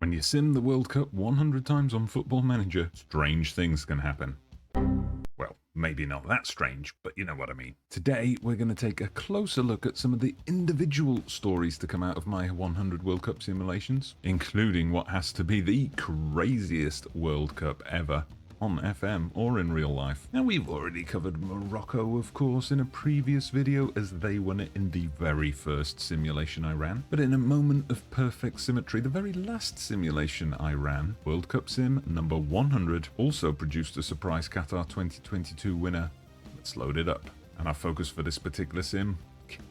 When you sim the World Cup 100 times on Football Manager, strange things can happen. Well, maybe not that strange, but you know what I mean. Today, we're going to take a closer look at some of the individual stories to come out of my 100 World Cup simulations, including what has to be the craziest World Cup ever on FM or in real life. Now, we've already covered Morocco, of course, in a previous video, as they won it in the very first simulation I ran. But in a moment of perfect symmetry, the very last simulation I ran, World Cup Sim number 100, also produced a surprise Qatar 2022 winner. Let's load it up. And our focus for this particular sim,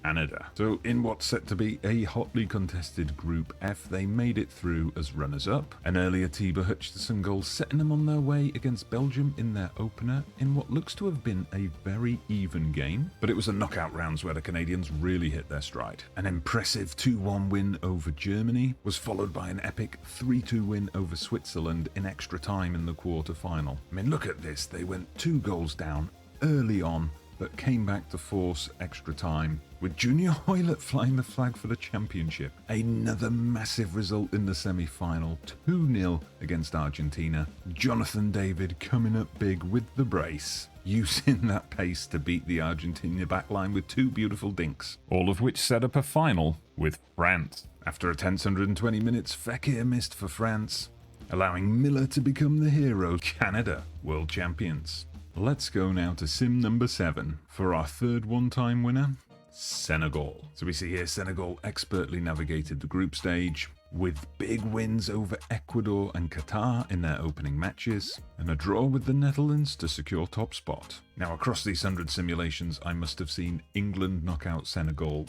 Canada. So in what's set to be a hotly contested Group F, they made it through as runners-up. An earlier Tiba Hutchinson goal setting them on their way against Belgium in their opener in what looks to have been a very even game. But it was the knockout rounds where the Canadians really hit their stride. An impressive 2-1 win over Germany was followed by an epic 3-2 win over Switzerland in extra time in the quarter-final. I mean, look at this. They went 2 goals down early on, but came back to force extra time, with Junior Hoylett flying the flag for the championship. Another massive result in the semi-final, 2-0 against Argentina. Jonathan David coming up big with the brace, using that pace to beat the Argentina backline with 2 beautiful dinks, all of which set up a final with France. After a tense 120 minutes, Fekir missed for France, allowing Miller to become the hero. Canada, world champions. Let's go now to sim number 7 for our third one-time winner, Senegal. So we see here Senegal expertly navigated the group stage with big wins over Ecuador and Qatar in their opening matches, and a draw with the Netherlands to secure top spot. Now, across these 100 simulations, I must have seen England knock out Senegal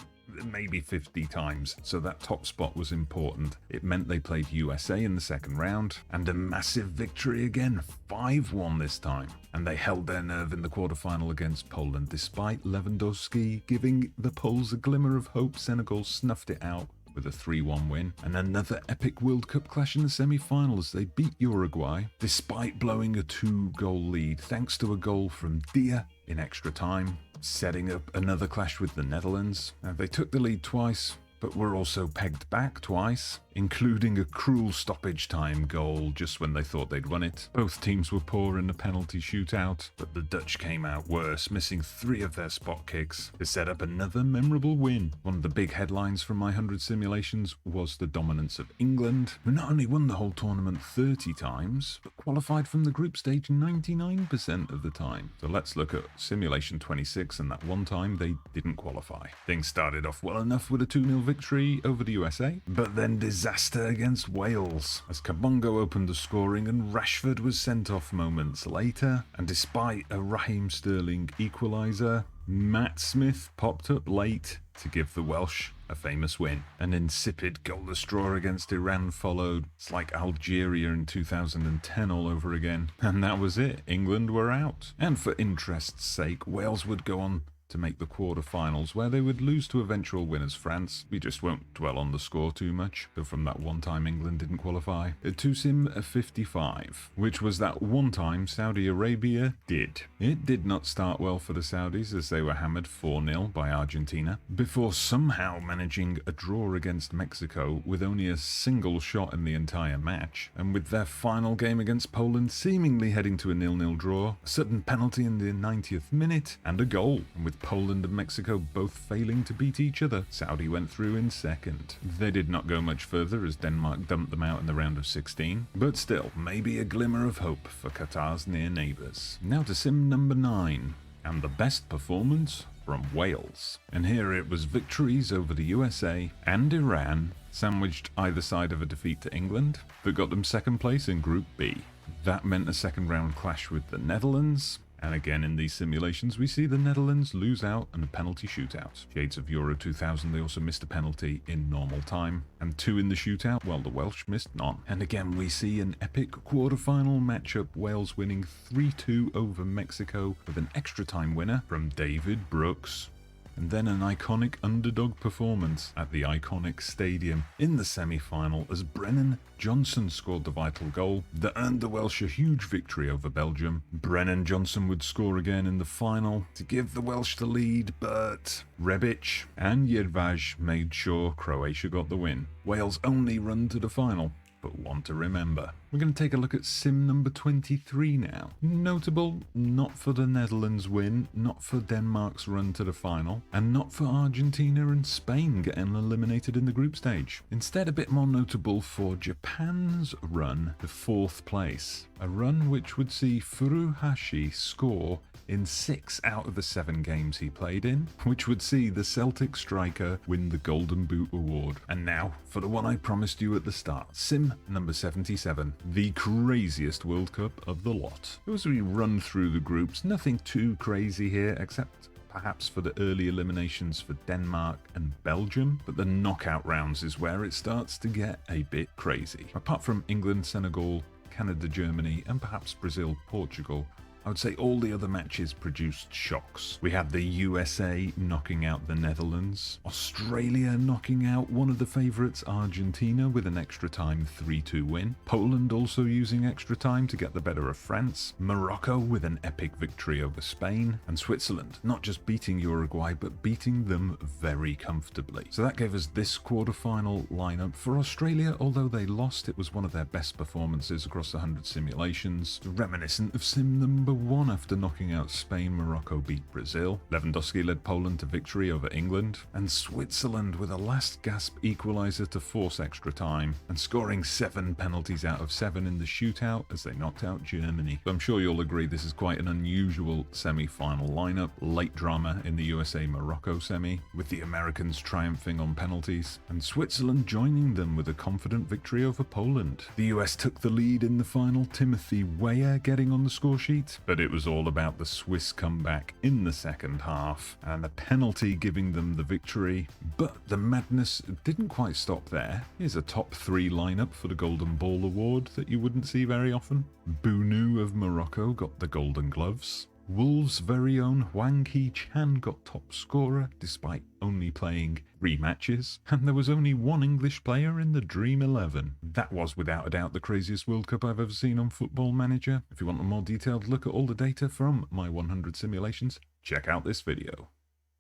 maybe 50 times, so that top spot was important. It meant they played USA in the second round, and a massive victory again, 5-1 this time. And they held their nerve in the quarterfinal against Poland, despite Lewandowski giving the Poles a glimmer of hope. Senegal snuffed it out with a 3-1 win, and another epic World Cup clash in the semi-final as they beat Uruguay, despite blowing a 2-goal lead, thanks to a goal from Dia in extra time, setting up another clash with the Netherlands. Now, they took the lead twice, but were also pegged back twice, including a cruel stoppage time goal just when they thought they'd won it. Both teams were poor in the penalty shootout, but the Dutch came out worse, missing 3 of their spot kicks to set up another memorable win. One of the big headlines from my 100 simulations was the dominance of England, who not only won the whole tournament 30 times, but qualified from the group stage 99% of the time. So let's look at simulation 26 and that one time they didn't qualify. Things started off well enough with a 2-0 victory over the USA, but then disaster against Wales as Kabongo opened the scoring and Rashford was sent off moments later. And despite a Raheem Sterling equaliser, Matt Smith popped up late to give the Welsh a famous win. An insipid goalless draw against Iran followed. It's like Algeria in 2010 all over again. And that was it. England were out. And for interest's sake, Wales would go on to make the quarterfinals, where they would lose to eventual winners France. We just won't dwell on the score too much, though from that one time England didn't qualify. To sim 55, which was that one time Saudi Arabia did. It did not start well for the Saudis as they were hammered 4-0 by Argentina, before somehow managing a draw against Mexico with only a single shot in the entire match, and with their final game against Poland seemingly heading to a 0-0 draw, a sudden penalty in the 90th minute, and a goal. And with Poland and Mexico both failing to beat each other, Saudi went through in second. They did not go much further as Denmark dumped them out in the round of 16, but still, maybe a glimmer of hope for Qatar's near neighbours. Now to sim number 9, and the best performance from Wales. And here it was victories over the USA and Iran, sandwiched either side of a defeat to England, that got them second place in Group B. That meant a second round clash with the Netherlands, and again in these simulations we see the Netherlands lose out in a penalty shootout. Shades of Euro 2000, they also missed a penalty in normal time, and 2 in the shootout, while the Welsh missed none. And again we see an epic quarter-final matchup, Wales winning 3-2 over Mexico with an extra time winner from David Brooks. And then an iconic underdog performance at the iconic stadium in the semi-final as Brennan Johnson scored the vital goal that earned the Welsh a huge victory over Belgium. Brennan Johnson would score again in the final to give the Welsh the lead, but Rebic and Jedvaj made sure Croatia got the win. Wales' only run to the final. but one to remember. We're going to take a look at sim number 23 now. Notable not for the Netherlands win, not for Denmark's run to the final, and not for Argentina and Spain getting eliminated in the group stage. Instead, a bit more notable for Japan's run to 4th place. A run which would see Furuhashi score in 6 out of the 7 games he played in, which would see the Celtic striker win the Golden Boot award. And now, for the one I promised you at the start, sim number 77, the craziest World Cup of the lot. As we run through the groups, nothing too crazy here, except perhaps for the early eliminations for Denmark and Belgium, but the knockout rounds is where it starts to get a bit crazy. Apart from England, Senegal, Canada, Germany, and perhaps Brazil, Portugal, I would say all the other matches produced shocks. We had the USA knocking out the Netherlands, Australia knocking out one of the favourites, Argentina, with an extra time 3-2 win, Poland also using extra time to get the better of France, Morocco with an epic victory over Spain, and Switzerland not just beating Uruguay but beating them very comfortably. So that gave us this quarter-final lineup. For Australia, although they lost, it was one of their best performances across the 100 simulations, reminiscent of sim number 1 after knocking out Spain. Morocco beat Brazil. Lewandowski led Poland to victory over England, and Switzerland with a last gasp equaliser to force extra time and scoring 7 penalties out of 7 in the shootout as they knocked out Germany. So I'm sure you'll agree this is quite an unusual semi-final lineup. Late drama in the USA-Morocco semi, with the Americans triumphing on penalties and Switzerland joining them with a confident victory over Poland. The US took the lead in the final, Timothy Weah getting on the score sheet, but it was all about the Swiss comeback in the second half and the penalty giving them the victory. But the madness didn't quite stop there. Here's a top 3 lineup for the Golden Ball award that you wouldn't see very often. Bounou of Morocco got the Golden Gloves. Wolves' very own Hee-chan got top scorer despite only playing 3 matches, and there was only 1 English player in the Dream 11. That was without a doubt the craziest World Cup I've ever seen on Football Manager. If you want a more detailed look at all the data from my 100 simulations, check out this video.